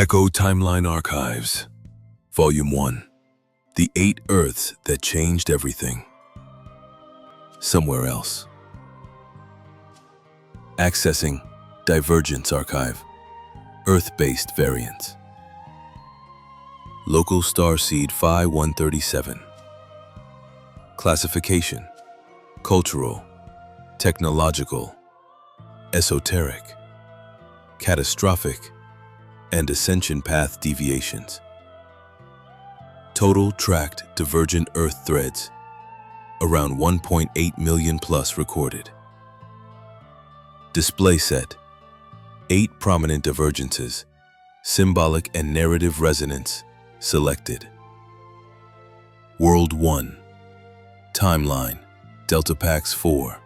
Echo Timeline Archives, Volume 1. The 8 Earths That Changed Everything. Somewhere else. Accessing Divergence Archive, Earth-based variants. Local starseed Phi 137. Classification: cultural, technological, esoteric, catastrophic, and ascension path deviations. Total tracked divergent Earth threads, around 1.8 million plus recorded. Display set: 8 prominent divergences, symbolic and narrative resonance selected. World 1. Timeline: Delta Pax 4.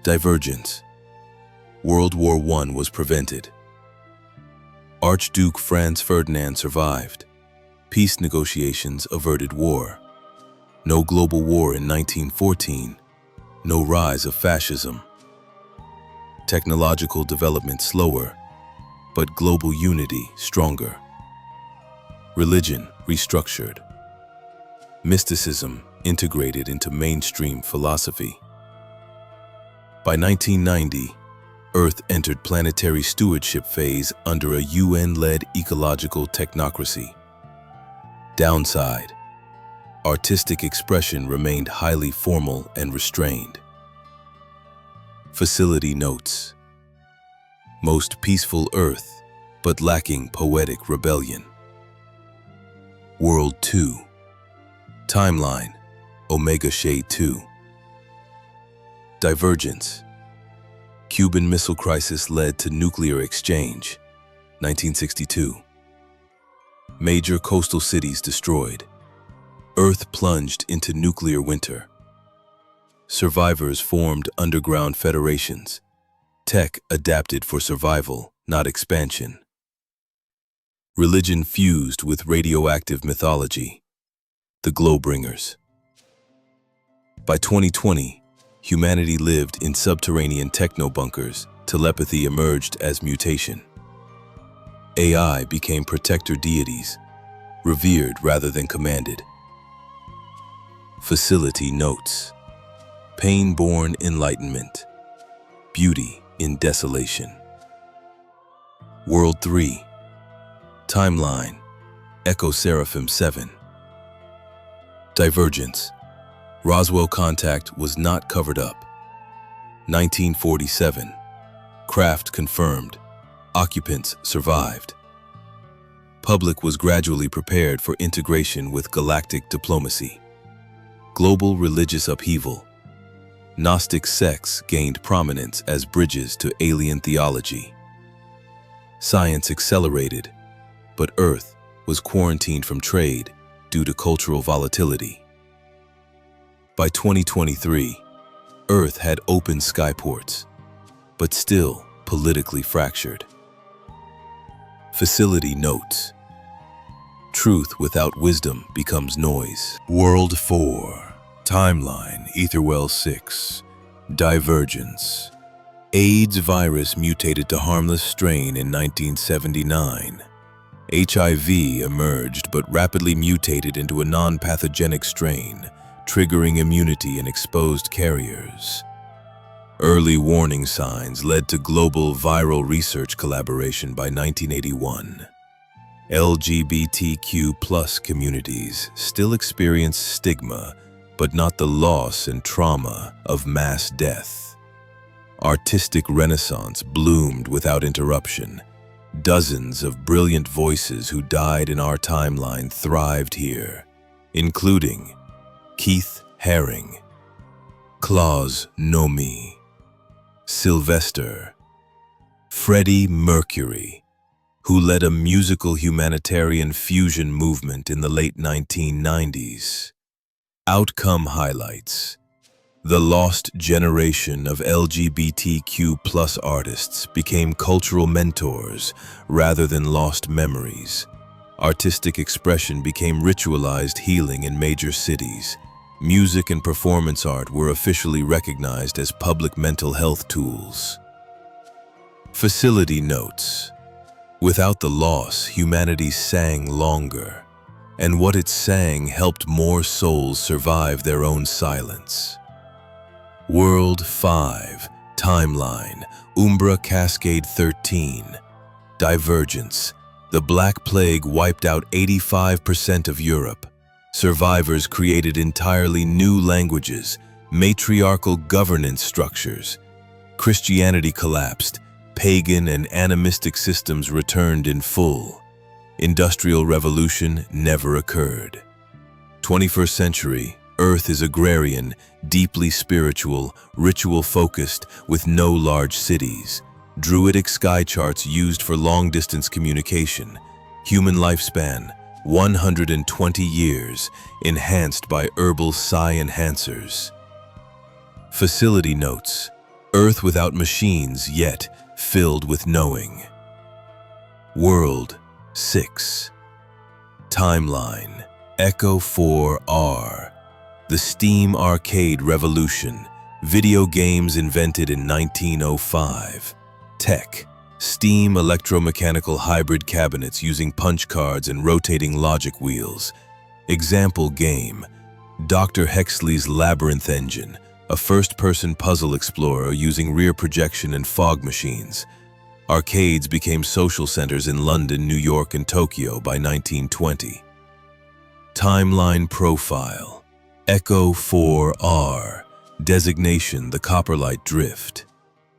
Divergence: World War I was prevented. Archduke Franz Ferdinand survived. Peace negotiations averted war. No global war in 1914. No rise of fascism. Technological development slower, but global unity stronger. Religion restructured. Mysticism integrated into mainstream philosophy. By 1990, Earth entered planetary stewardship phase under a UN-led ecological technocracy. Downside: artistic expression remained highly formal and restrained. Facility notes: most peaceful Earth, but lacking poetic rebellion. World 2. Timeline: Omega Shade 2. Divergence: Cuban Missile Crisis led to nuclear exchange, 1962. Major coastal cities destroyed. Earth plunged into nuclear winter. Survivors formed underground federations. Tech adapted for survival, not expansion. Religion fused with radioactive mythology. The Glowbringers. By 2020, humanity lived in subterranean techno-bunkers. Telepathy emerged as mutation. AI became protector deities, revered rather than commanded. Facility notes: pain-born enlightenment, beauty in desolation. World 3. Timeline: Echo Seraphim 7. Divergence: Roswell contact was not covered up. 1947. Craft confirmed. Occupants survived. Public was gradually prepared for integration with galactic diplomacy. Global religious upheaval. Gnostic sects gained prominence as bridges to alien theology. Science accelerated, but Earth was quarantined from trade due to cultural volatility. By 2023, Earth had open skyports, but still politically fractured. Facility notes: truth without wisdom becomes noise. World 4. Timeline: Etherwell 6. Divergence: AIDS virus mutated to harmless strain in 1979. HIV emerged but rapidly mutated into a non-pathogenic strain, triggering immunity in exposed carriers. Early warning signs led to global viral research collaboration by 1981. LGBTQ+ communities still experience stigma, but not the loss and trauma of mass death. Artistic renaissance bloomed without interruption. Dozens of brilliant voices who died in our timeline thrived here, including Keith Haring, Klaus Nomi, Sylvester, Freddie Mercury, who led a musical humanitarian fusion movement in the late 1990s. Outcome highlights: the lost generation of LGBTQ+ artists became cultural mentors rather than lost memories. Artistic expression became ritualized healing in major cities. Music and performance art were officially recognized as public mental health tools. Facility notes: Without the loss, humanity sang longer, and what it sang helped more souls survive their own silence. World 5, Timeline, Umbra Cascade 13, Divergence. The Black Plague wiped out 85% of Europe. Survivors created entirely new languages, matriarchal governance structures. Christianity collapsed. Pagan and animistic systems returned in full. Industrial revolution never occurred. 21st century, Earth is agrarian, deeply spiritual, ritual-focused, with no large cities. Druidic sky charts used for long-distance communication. Human lifespan, 120 years, enhanced by herbal psi enhancers. Facility notes: Earth without machines, yet filled with knowing. World 6. Timeline, Echo 4R. The Steam Arcade Revolution. Video games invented in 1905. Tech, steam electromechanical hybrid cabinets using punch cards and rotating logic wheels. Example game, Dr. Hexley's Labyrinth Engine, a first-person puzzle explorer using rear projection and fog machines. Arcades became social centers in London, New York, and Tokyo by 1920. Timeline profile, Echo 4R, designation the Copperlight Drift.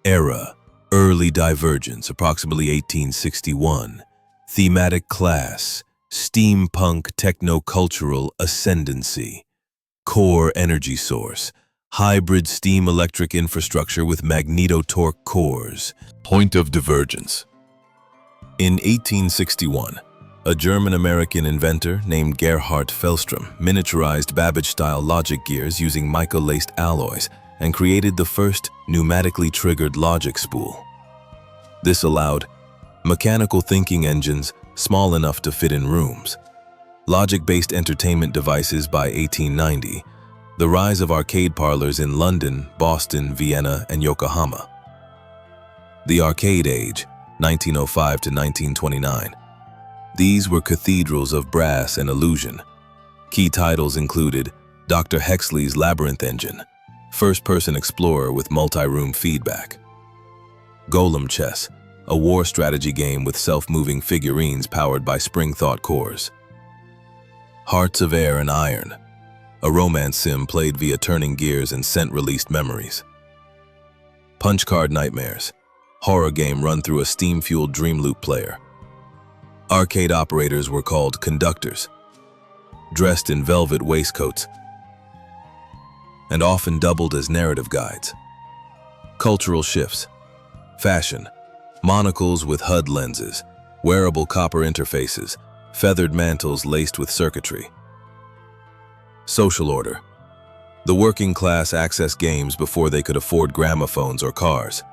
Era, early divergence, approximately 1861. Thematic class, steampunk technocultural ascendancy. Core energy source, hybrid steam-electric infrastructure with magneto-torque cores. Point of divergence. In 1861, a German-American inventor named Gerhard Fellstrom miniaturized Babbage-style logic gears using mica-laced alloys and created the first pneumatically triggered logic spool. This allowed mechanical thinking engines small enough to fit in rooms, logic-based entertainment devices by 1890, the rise of arcade parlors in London, Boston, Vienna, and Yokohama. The Arcade Age, 1905 to 1929. These were cathedrals of brass and illusion. Key titles included Dr. Hexley's Labyrinth Engine, first-person explorer with multi-room feedback. Golem Chess, a war strategy game with self-moving figurines powered by spring-thought cores. Hearts of Air and Iron, a romance sim played via turning gears and scent-released memories. Punch Card Nightmares, horror game run through a steam-fueled dream loop player. Arcade operators were called conductors, dressed in velvet waistcoats, and often doubled as narrative guides. Cultural shifts, fashion, monocles with HUD lenses, wearable copper interfaces, feathered mantles laced with circuitry. Social order, the working class accessed games before they could afford gramophones or cars.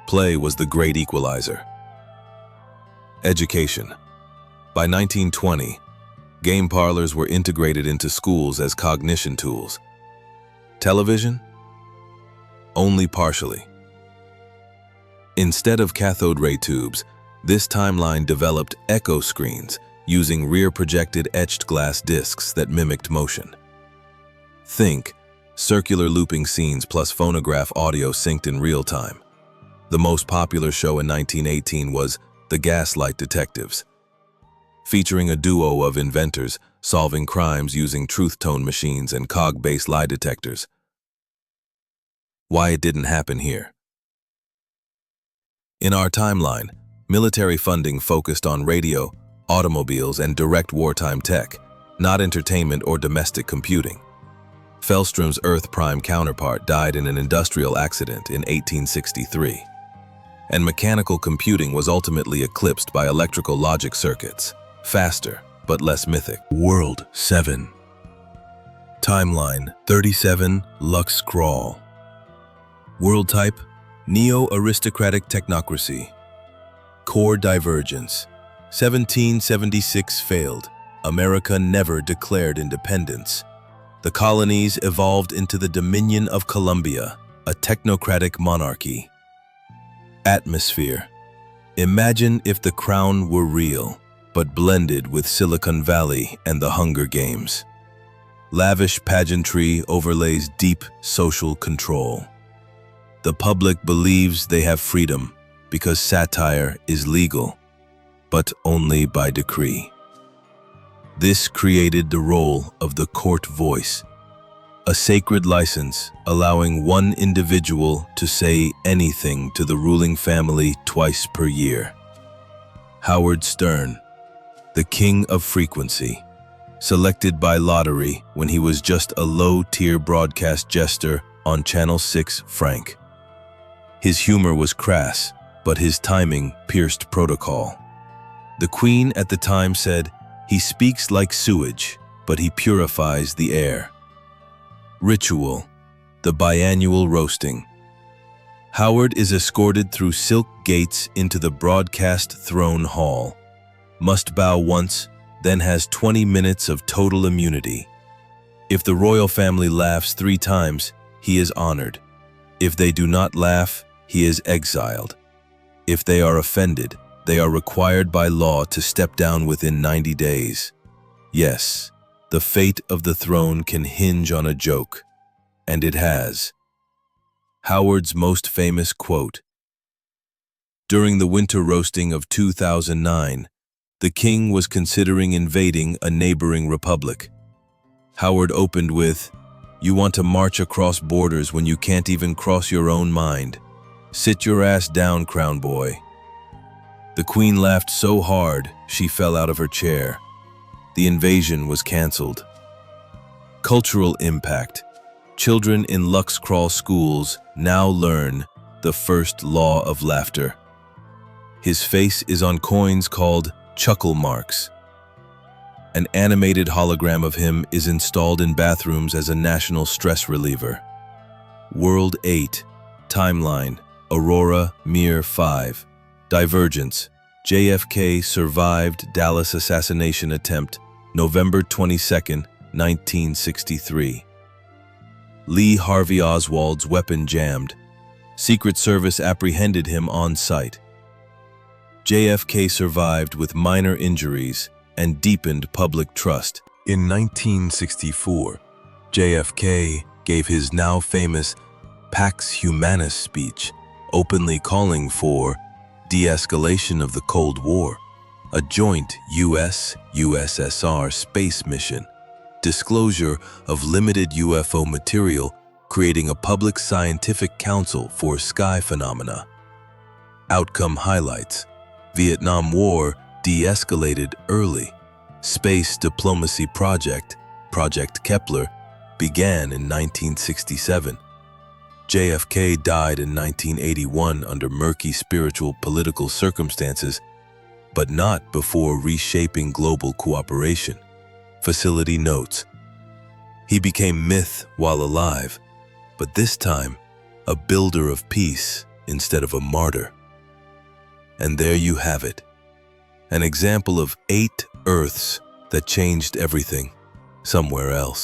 Play was the great equalizer. Education. By 1920, game parlors were integrated into schools as cognition tools. Television? Only partially. Instead of cathode ray tubes, this timeline developed echo screens using rear-projected etched glass discs that mimicked motion. Think circular looping scenes plus phonograph audio synced in real time. The most popular show in 1918 was The Gaslight Detectives, featuring a duo of inventors solving crimes using truth-tone machines and cog-based lie detectors. Why it didn't happen here. In our timeline, military funding focused on radio, automobiles, and direct wartime tech, not entertainment or domestic computing. Fellstrom's Earth Prime counterpart died in an industrial accident in 1863, and mechanical computing was ultimately eclipsed by electrical logic circuits, faster but less mythic. World 7. Timeline 37 Lux Scrawl. World type, Neo-aristocratic technocracy. Core divergence. 1776 failed. America never declared independence. The colonies evolved into the Dominion of Columbia, a technocratic monarchy. Atmosphere. Imagine if the crown were real, but blended with Silicon Valley and the Hunger Games. Lavish pageantry overlays deep social control. The public believes they have freedom because satire is legal, but only by decree. This created the role of the court voice, a sacred license allowing one individual to say anything to the ruling family twice per year. Howard Stern, the king of frequency, selected by lottery when he was just a low-tier broadcast jester on Channel 6 Frank. His humor was crass, but his timing pierced protocol. The Queen at the time said, "He speaks like sewage, but he purifies the air." Ritual, the biannual roasting. Howard is escorted through silk gates into the broadcast throne hall. Must bow once, then has 20 minutes of total immunity. If the royal family laughs 3 times, he is honored. If they do not laugh, he is exiled. If they are offended, they are required by law to step down within 90 days. Yes, the fate of the throne can hinge on a joke, and it has. Howard's most famous quote. During the winter roasting of 2009, the king was considering invading a neighboring republic. Howard opened with, "You want to march across borders when you can't even cross your own mind. Sit your ass down, crown boy." The queen laughed so hard, she fell out of her chair. The invasion was cancelled. Cultural impact. Children in Lux Crawl schools now learn the first law of laughter. His face is on coins called chuckle marks. An animated hologram of him is installed in bathrooms as a national stress reliever. World 8, Timeline, Aurora, Mir 5, Divergence, JFK survived Dallas assassination attempt, November 22, 1963. Lee Harvey Oswald's weapon jammed. Secret Service apprehended him on site. JFK survived with minor injuries and deepened public trust. In 1964, JFK gave his now famous Pax Humanus speech, openly calling for de-escalation of the Cold War, a joint US-USSR space mission, disclosure of limited UFO material, creating a public scientific council for sky phenomena. Outcome highlights. Vietnam War de-escalated early. Space diplomacy project, Project Kepler, began in 1967. JFK died in 1981 under murky spiritual political circumstances, but not before reshaping global cooperation. Facility notes. He became myth while alive, but this time a builder of peace instead of a martyr. And there you have it, an example of 8 Earths that changed everything somewhere else.